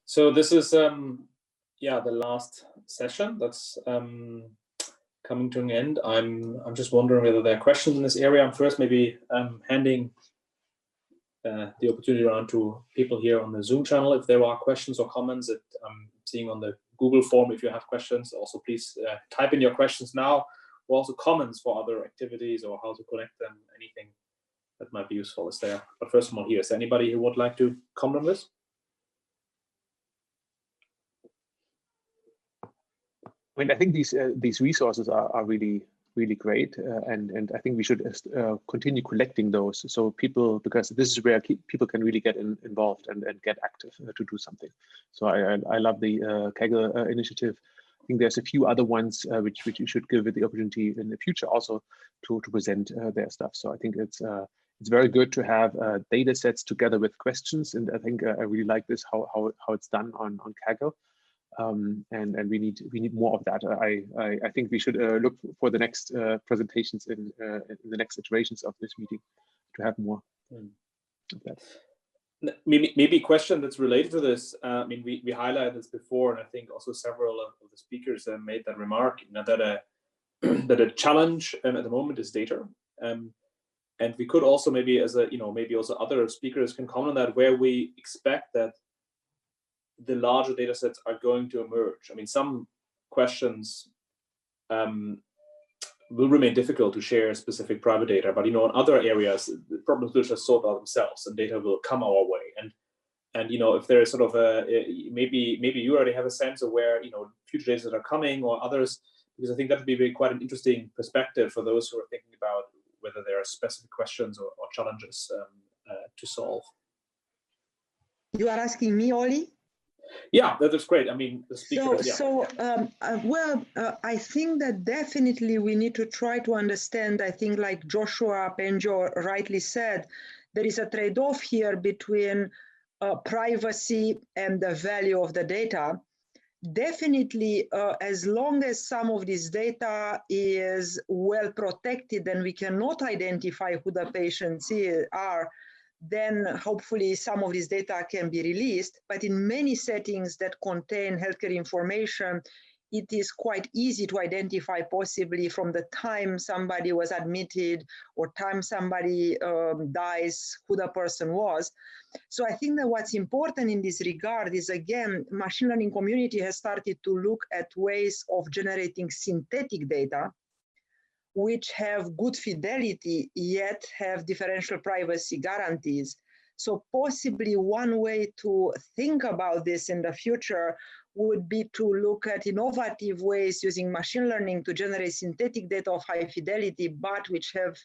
So this is yeah, the last session that's coming to an end. I'm just wondering whether there are questions in this area. I'm first maybe handing the opportunity around to people here on the Zoom channel. If there are questions or comments that I'm seeing on the Google form, if you have questions, also please type in your questions now, or also comments for other activities or how to collect them, anything that might be useful is there. But first of all, here, is there anybody who would like to comment on this? I mean, I think these resources are really great, and I think we should continue collecting those, so people, because this is where people can really get involved and get active to do something. So I love the Kaggle initiative. I think there's a few other ones which you should give it the opportunity in the future also to present their stuff. So I think it's very good to have data sets together with questions, and I think I really like this how it's done on Kaggle. And we need more of that. I think we should look for the next presentations in the next iterations of this meeting to have more of that. Maybe a question that's related to this. I mean, we highlighted this before, and I think also several of the speakers made that remark, you know, that a challenge at the moment is data. And we could also maybe, as a, you know, maybe also other speakers can comment on that, where we expect that the larger data sets are going to emerge. I mean, some questions will remain difficult to share specific private data, but, you know, in other areas, the problems will just sort out themselves and data will come our way. And you know, if there is sort of maybe you already have a sense of where, you know, future data sets are coming, or others, because I think that would be quite an interesting perspective for those who are thinking about whether there are specific questions or challenges to solve. You are asking me, Oli? Yeah, that is great. I mean, the speaker. Well, I think that definitely we need to try to understand. I think, like Joshua Penjo rightly said, there is a trade-off here between privacy and the value of the data. Definitely, as long as some of this data is well protected and we cannot identify who the patients are, then hopefully some of this data can be released. But in many settings that contain healthcare information, it is quite easy to identify, possibly from the time somebody was admitted or time somebody dies, who the person was. So I think that what's important in this regard is, again, machine learning community has started to look at ways of generating synthetic data which have good fidelity, yet have differential privacy guarantees. So possibly one way to think about this in the future would be to look at innovative ways using machine learning to generate synthetic data of high fidelity, but which have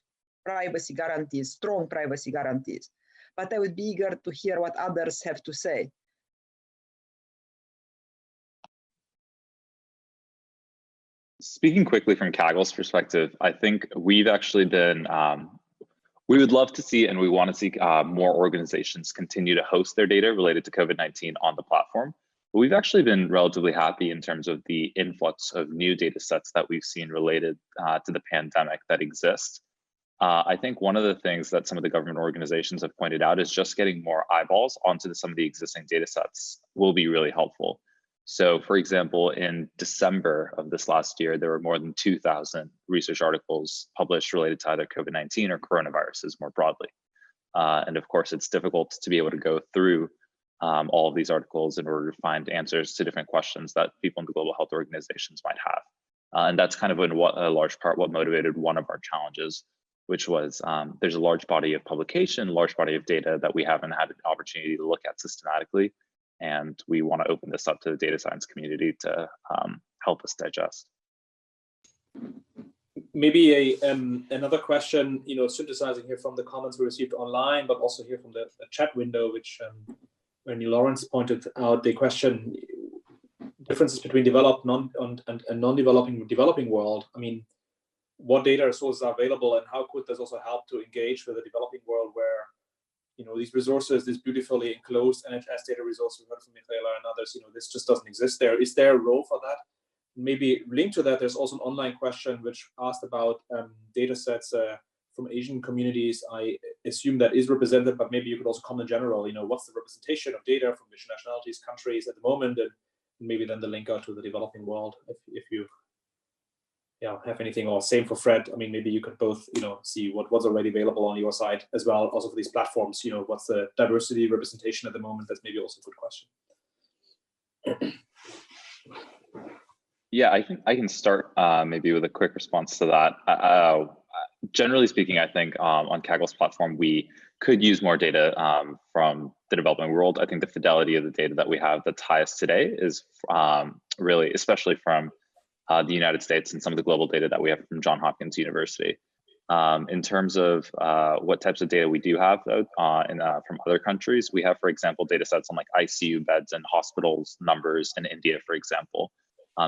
privacy guarantees, strong privacy guarantees. But I would be eager to hear what others have to say. Speaking quickly from Kaggle's perspective, I think we've actually been, we would love to see, and we want to see more organizations continue to host their data related to COVID-19 on the platform. But we've actually been relatively happy in terms of the influx of new data sets that we've seen related to the pandemic that exist. I think one of the things that some of the government organizations have pointed out is just getting more eyeballs onto some of the existing data sets will be really helpful. So, for example, in December of this last year, there were more than 2,000 research articles published related to either COVID-19 or coronaviruses more broadly. And of course, it's difficult to be able to go through all of these articles in order to find answers to different questions that people in the global health organizations might have. And that's kind of in a large part what motivated one of our challenges, which was there's a large body of publication, large body of data that we haven't had an opportunity to look at systematically. And we want to open this up to the data science community to help us digest. Maybe another question, you know, synthesizing here from the comments we received online, but also here from the chat window, which Ernie Lawrence pointed out the question, differences between developed and non-developing developing world. I mean, what data sources are available, and how could this also help to engage with the developing world where, you know, these resources, this beautifully enclosed NHS data resource we heard from Mihaela and others, you know, this just doesn't exist there. Is there a role for that? Maybe linked to that, there's also an online question which asked about data sets from Asian communities. assume that is represented, but maybe you could also comment in general, what's the representation of data from which nationalities, countries at the moment, and maybe then the link out to the developing world, if you have anything, or same for Fred. I mean, maybe you could both, see what's already available on your side as well, also for these platforms, what's the diversity representation at the moment? That's maybe also a good question. Yeah, I can start maybe with a quick response to that. Generally speaking, I think on Kaggle's platform, we could use more data from the developing world. I think the fidelity of the data that we have that's highest today is really, especially from the United States and some of the global data that we have from Johns Hopkins University. In terms of what types of data we do have though, from other countries, we have, for example, data sets on like ICU beds and hospitals numbers in India, for example.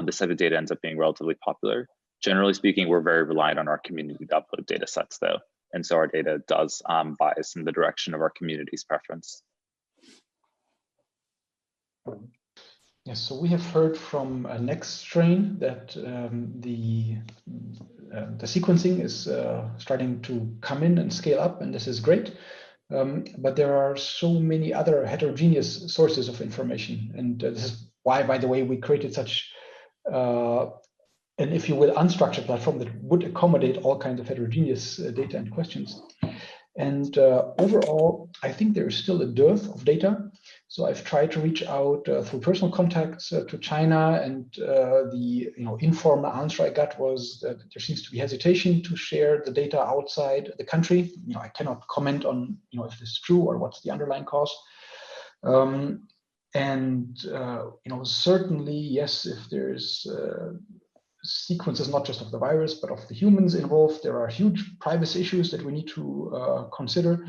This type of data ends up being relatively popular. Generally speaking, we're very reliant on our community to upload data sets though. And so our data does bias in the direction of our community's preference. Yes, so we have heard from Next Strain that the sequencing is starting to come in and scale up, and this is great. But there are so many other heterogeneous sources of information, and this is why, by the way, we created such an, if you will, unstructured platform that would accommodate all kinds of heterogeneous data and questions. And overall, I think there is still a dearth of data. So I've tried to reach out through personal contacts to China, and the informal answer I got was that there seems to be hesitation to share the data outside the country. I cannot comment on if this is true or what's the underlying cause. Certainly, yes, if there's sequences not just of the virus but of the humans involved, there are huge privacy issues that we need to consider.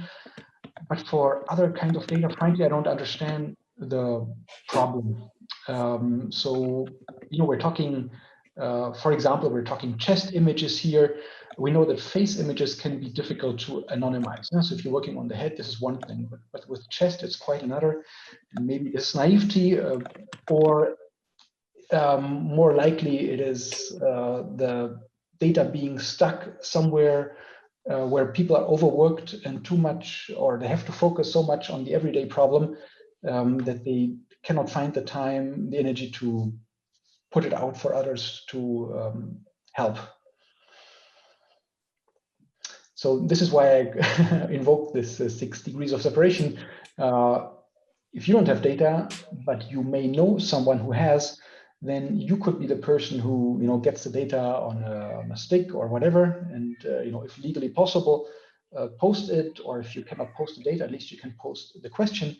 But for other kinds of data, frankly, I don't understand the problem. We're talking, for example, we're talking chest images here. We know that face images can be difficult to anonymize. So if you're working on the head, this is one thing, but with chest, it's quite another. And maybe it's naivety, or more likely it is the data being stuck somewhere where people are overworked and too much, or they have to focus so much on the everyday problem that they cannot find the time, the energy to put it out for others to help. So this is why I invoked this 6 degrees of separation. If you don't have data, but you may know someone who has, then you could be the person who gets the data on a stick or whatever, and if legally possible, post it. Or if you cannot post the data, at least you can post the question,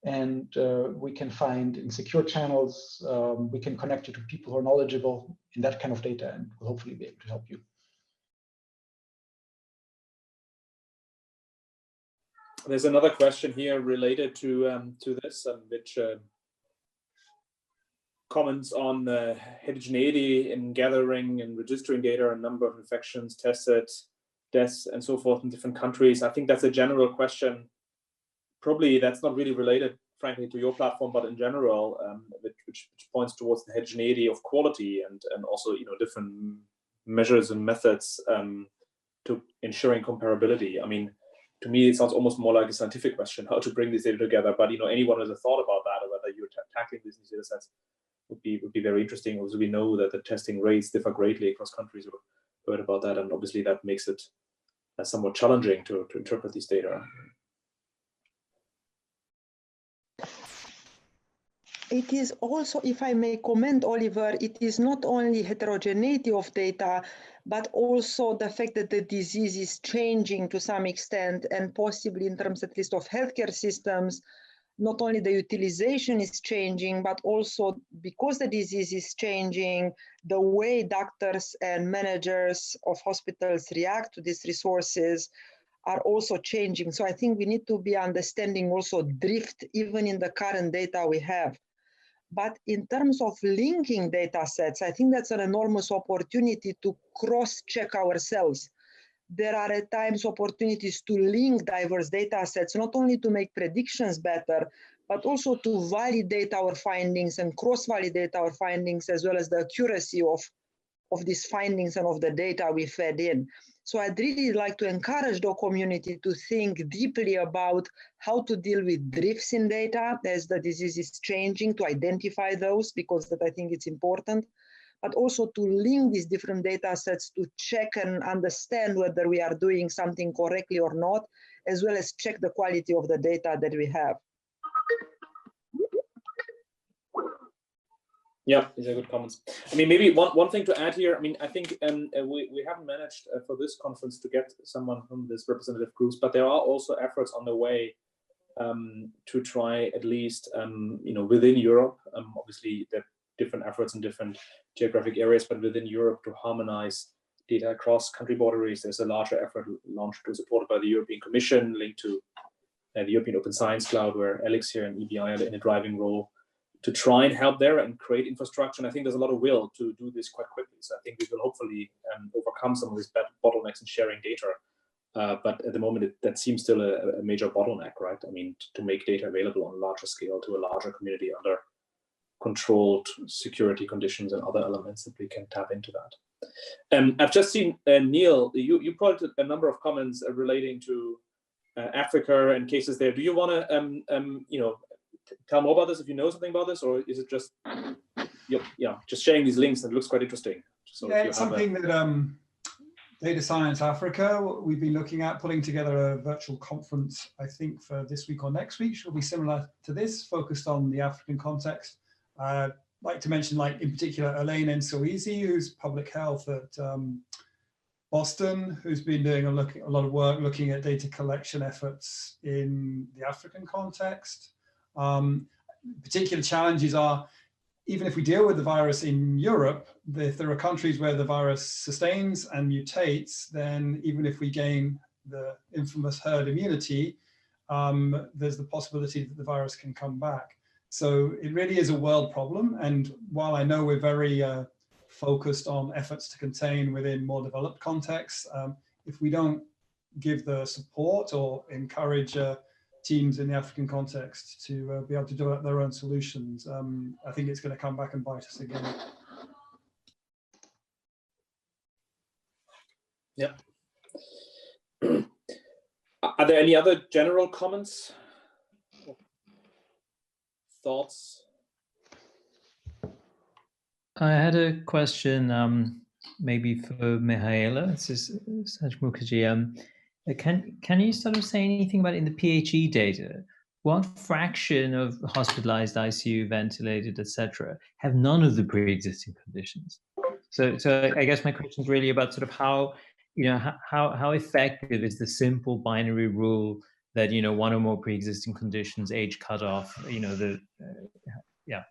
and we can find in secure channels. We can connect you to people who are knowledgeable in that kind of data, and will hopefully be able to help you. There's another question here related to this, which comments on heterogeneity in gathering and registering data, a number of infections, tested, deaths, and so forth in different countries. I think that's a general question. Probably that's not really related, frankly, to your platform, but in general, which points towards the heterogeneity of quality and also different measures and methods to ensuring comparability. I mean, to me, it sounds almost more like a scientific question, how to bring these data together. But anyone who has a thought about that, or whether you're tackling these data sets, would be very interesting. Also, we know that the testing rates differ greatly across countries. We've heard about that, and obviously that makes it somewhat challenging to interpret these data. It is also, if I may comment, Oliver, it is not only heterogeneity of data, but also the fact that the disease is changing to some extent, and possibly in terms at least of healthcare systems, not only the utilization is changing, but also because the disease is changing, the way doctors and managers of hospitals react to these resources are also changing. So I think we need to be understanding also drift even in the current data we have. But in terms of linking data sets, I think that's an enormous opportunity to cross-check ourselves. There are at times opportunities to link diverse data sets, not only to make predictions better, but also to validate our findings and cross-validate our findings, as well as the accuracy of these findings and of the data we fed in. So I'd really like to encourage the community to think deeply about how to deal with drifts in data as the disease is changing, to identify those, because that I think it's important, but also to link these different data sets to check and understand whether we are doing something correctly or not, as well as check the quality of the data that we have. Yeah, these are good comments. I mean, maybe one thing to add here. I mean, I think we haven't managed for this conference to get someone from this representative groups, but there are also efforts on the way to try at least, you know, within Europe. Obviously, there are different efforts in different geographic areas, but within Europe to harmonize data across country boundaries. There's a larger effort launched and supported by the European Commission, linked to the European Open Science Cloud, where ELLIS here and EBI are in a driving role, to try and help there and create infrastructure. And I think there's a lot of will to do this quite quickly. So I think we will hopefully overcome some of these bottlenecks in sharing data. But at the moment, that seems still a major bottleneck, right? I mean, to make data available on a larger scale to a larger community under controlled security conditions and other elements that we can tap into that. I've just seen, Neil, you put a number of comments relating to Africa and cases there. Do you want to, you know, tell more about this if you know something about this, or is it just just sharing these links? And it looks quite interesting. So yeah, it's something that Data Science Africa, we've been looking at putting together a virtual conference, I think for this week or next week, which will be similar to this, focused on the African context. I'd like to mention, like in particular, Elaine Nsoezi, who's public health at Boston, who's been doing a lot of work looking at data collection efforts in the African context. Particular challenges are, even if we deal with the virus in Europe, if there are countries where the virus sustains and mutates, then even if we gain the infamous herd immunity, there's the possibility that the virus can come back. So it really is a world problem. And while I know we're very focused on efforts to contain within more developed contexts, if we don't give the support or encourage teams in the African context to be able to develop their own solutions, I think it's going to come back and bite us again. Yeah. Are there any other general comments? Thoughts? I had a question, maybe for Mihaela. This is Saj Mukherjee. Can you sort of say anything about in the PHE data, what fraction of hospitalized, ICU, ventilated, etc., have none of the pre-existing conditions? So I guess my question is really about sort of how, you know, how effective is the simple binary rule that, you know, one or more pre-existing conditions, age cutoff, you know, yeah.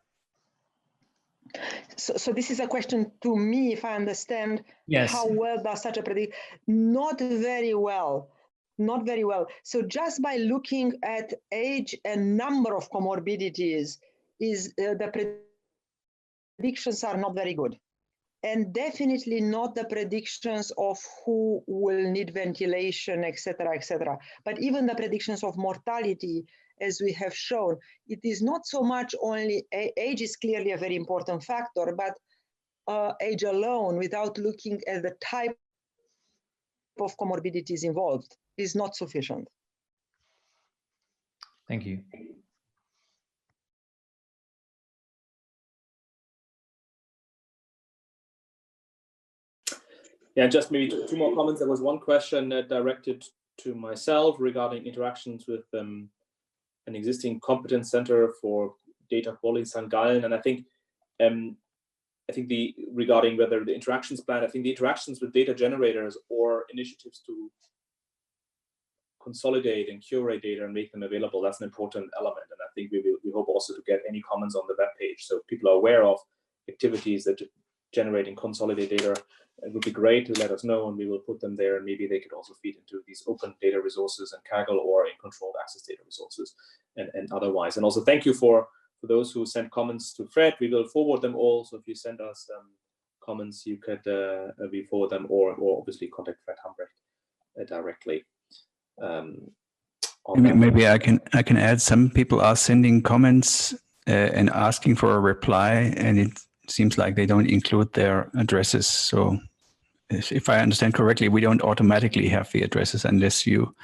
So this is a question to me, if I understand. Yes. How well does such a predict? Not very well. Not very well. So just by looking at age and number of comorbidities, the predictions are not very good. And definitely not the predictions of who will need ventilation, et cetera, but even the predictions of mortality, as we have shown, it is not so much only age is clearly a very important factor, but age alone, without looking at the type of comorbidities involved, is not sufficient. Thank you. Yeah, just maybe two more comments. There was one question directed to myself regarding interactions with an existing competence center for data quality in St. Gallen, and I think regarding whether the interactions plan, I think the interactions with data generators or initiatives to consolidate and curate data and make them available, that's an important element. And I think we hope also to get any comments on the web page so people are aware of activities that generate and consolidate data. It would be great to let us know, and we will put them there, and maybe they could also feed into these open data resources and Kaggle or in controlled access data resources and otherwise. And also thank you for those who sent comments to Fred. We will forward them all. So if you send us comments, you could we forward them or obviously contact Fred Hambrecht directly. Maybe I can add, some people are sending comments and asking for a reply, and it seems like they don't include their addresses. So if I understand correctly, we don't automatically have the addresses unless you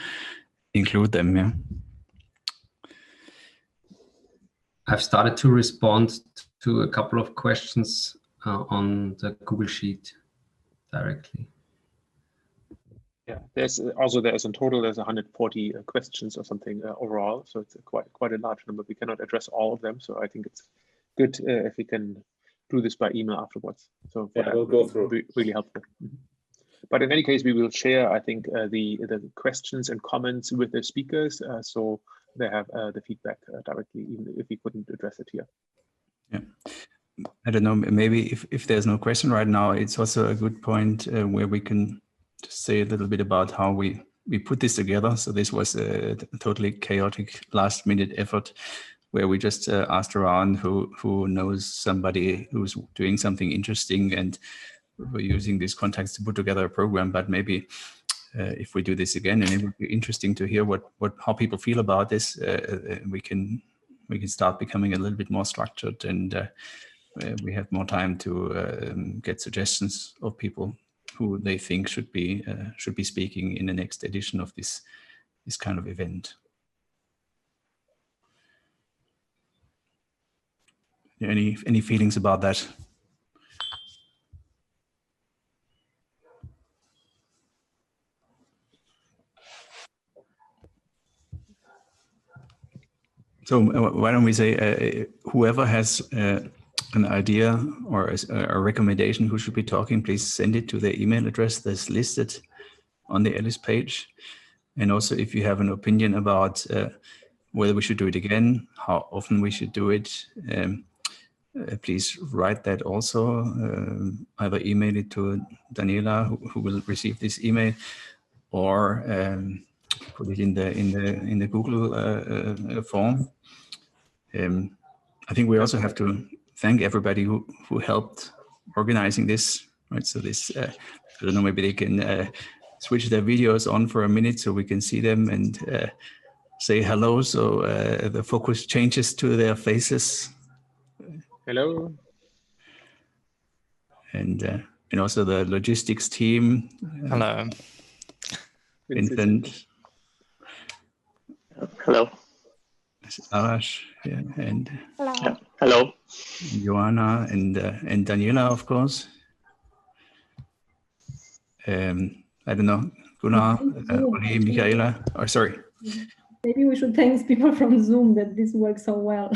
include them. Yeah. I've started to respond to a couple of questions on the Google Sheet directly. Yeah, there's in total there's 140 questions or something overall, so it's quite a large number. We cannot address all of them, so I think it's good if we can do this by email afterwards. So yeah, we'll go through. Really helpful. Mm-hmm. But in any case, we will share, I think, the questions and comments with the speakers, so they have the feedback directly, even if we couldn't address it here. Yeah, I don't know. Maybe if there's no question right now, it's also a good point where we can just say a little bit about how we put this together. So this was a totally chaotic last-minute effort where we just asked around who knows somebody who's doing something interesting, and we're using these contacts to put together a program. But maybe if we do this again, and it would be interesting to hear how people feel about this, we can start becoming a little bit more structured, and we have more time to get suggestions of people who they think should be speaking in the next edition of this kind of event. Any feelings about that? So why don't we say whoever has an idea or a recommendation who should be talking, please send it to the email address that's listed on the ELLIS page. And also, if you have an opinion about whether we should do it again, how often we should do it, please write that also. Either email it to Daniela, who will receive this email, or put it in the Google form. I think we also have to thank everybody who helped organizing this. Right, so this I don't know, maybe they can switch their videos on for a minute so we can see them and say hello. So the focus changes to their faces. Hello. And also the logistics team. Hello. Vincent. Hello. Arash, yeah, and hello. Yeah. Hello. Joanna and Daniela, of course. I don't know, Gunnar, Oli, Mihaela, or sorry. Maybe we should thank people from Zoom that this works so well.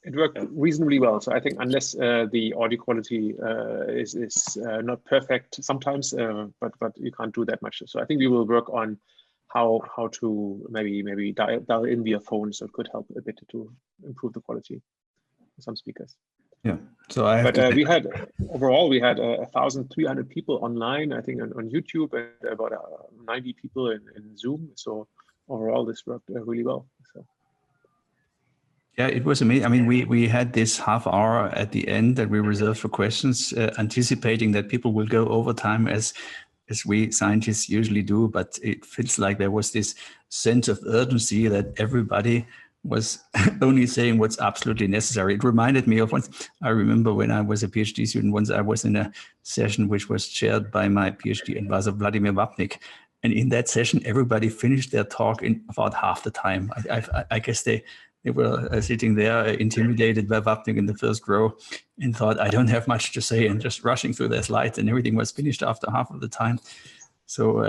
It worked reasonably well. So I think unless the audio quality is not perfect sometimes, but you can't do that much. So I think we will work on how to maybe dial in via phone, so it could help a bit to improve the quality for some speakers. Yeah. So I have we had 1,300 people online, I think, on YouTube, and about 90 people in Zoom. So overall, this worked really well. So. Yeah, it was amazing. I mean, we had this half hour at the end that we reserved for questions, anticipating that people will go over time as we scientists usually do. But it feels like there was this sense of urgency that everybody was only saying what's absolutely necessary. It reminded me of once. I remember when I was a PhD student, once I was in a session which was chaired by my PhD advisor, Vladimir Wapnik. And in that session, everybody finished their talk in about half the time. I guess they were sitting there intimidated by Wapnik in the first row and thought, I don't have much to say, and just rushing through their slides, and everything was finished after half of the time. So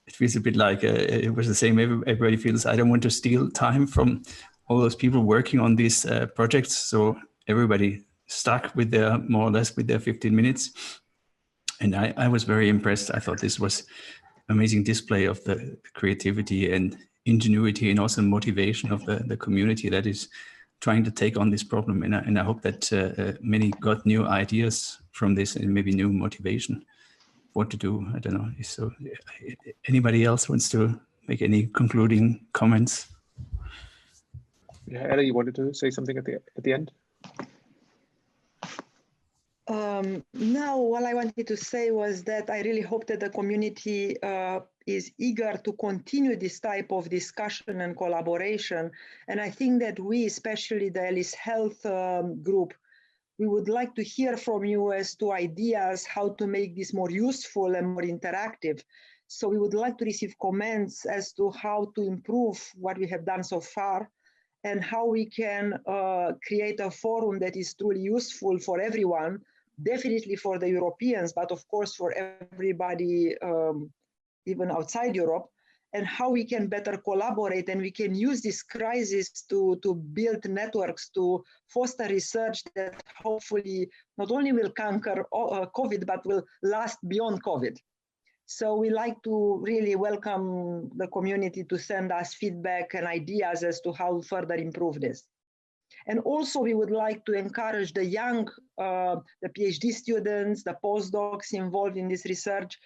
it feels a bit like it was the same. Everybody feels, I don't want to steal time from all those people working on these projects. So everybody stuck with their, more or less with their 15 minutes. And I was very impressed. I thought this was amazing display of the creativity and ingenuity and also motivation of the community that is trying to take on this problem. And I hope that many got new ideas from this and maybe new motivation what to do. I don't know. So anybody else wants to make any concluding comments? Yeah, Ellie, you wanted to say something at the end? No, all I wanted to say was that I really hope that the community is eager to continue this type of discussion and collaboration. And I think that we, especially the ELLIS Health group, we would like to hear from you as to ideas how to make this more useful and more interactive. So we would like to receive comments as to how to improve what we have done so far, and how we can create a forum that is truly useful for everyone, definitely for the Europeans, but of course for everybody, even outside Europe, and how we can better collaborate, and we can use this crisis to build networks, to foster research that hopefully not only will conquer COVID, but will last beyond COVID. So we like to really welcome the community to send us feedback and ideas as to how to further improve this. And also we would like to encourage the young, the PhD students, the postdocs involved in this research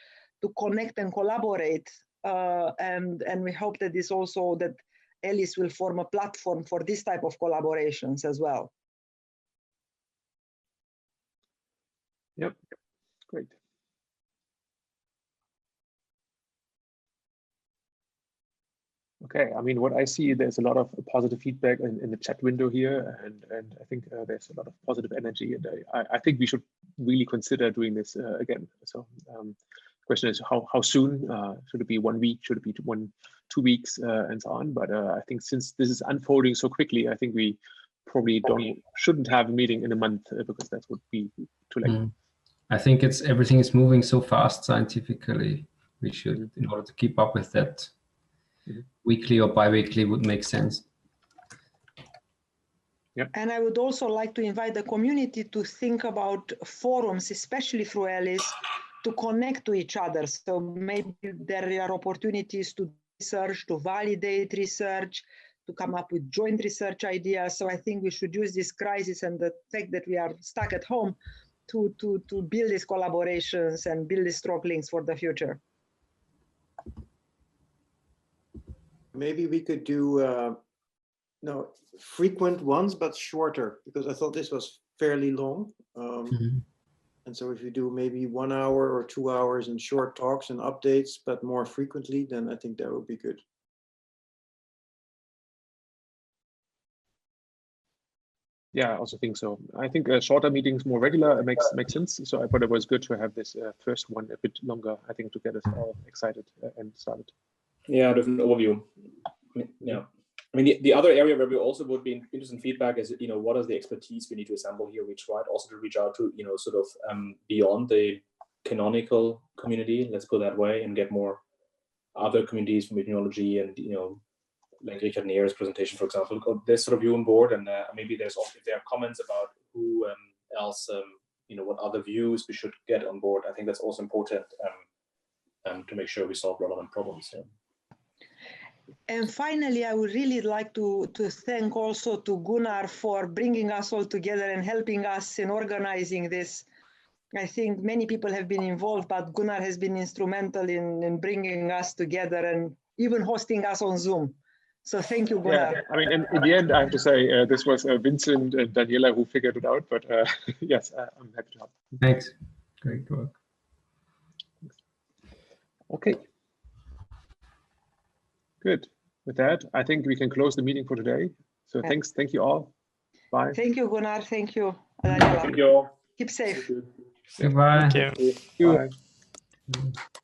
to connect and collaborate. And we hope that this also, that ELLIS will form a platform for this type of collaborations as well. Yep, great. Okay, I mean, what I see, there's a lot of positive feedback in the chat window here, and I think there's a lot of positive energy, and I think we should really consider doing this again. So the question is how soon? Should it be 1 week? Should it be 2 weeks, and so on? But I think since this is unfolding so quickly, I think we probably shouldn't have a meeting in a month because that would be too late. I think everything is moving so fast scientifically. We should, in order to keep up with that, weekly or bi-weekly would make sense. Yep. And I would also like to invite the community to think about forums, especially through ELLIS, to connect to each other. So maybe there are opportunities to research, to validate research, to come up with joint research ideas. So I think we should use this crisis and the fact that we are stuck at home to build these collaborations and build these strong links for the future. Maybe we could do no frequent ones, but shorter, because I thought this was fairly long. And so if you do maybe 1 hour or 2 hours in short talks and updates, but more frequently, then I think that would be good. Yeah, I also think so. I think shorter meetings, more regular, makes sense. So I thought it was good to have this first one a bit longer, I think, to get us all excited and started. Yeah, different overview. Yeah, I mean, the other area where we also would be interested in feedback is, what is the expertise we need to assemble here? We tried also to reach out to, sort of beyond the canonical community, let's put it that way, and get more other communities from immunology and, like Richard Neer's presentation, for example, this sort of view on board. And maybe there's also, if there are comments about who else, what other views we should get on board. I think that's also important to make sure we solve relevant problems. Yeah. And finally, I would really like to thank also to Gunnar for bringing us all together and helping us in organizing this. I think many people have been involved, but Gunnar has been instrumental in bringing us together and even hosting us on Zoom. So thank you, Gunnar. Yeah, I mean, in the end, I have to say this was Vincent and Daniela who figured it out, but yes, I'm happy to help. Thanks. Great work. Okay. Good. With that, I think we can close the meeting for today. So thank you all. Bye. Thank you, Gunnar. Thank you, Daniela. Thank you all. Keep safe. Goodbye. Thank you. Bye.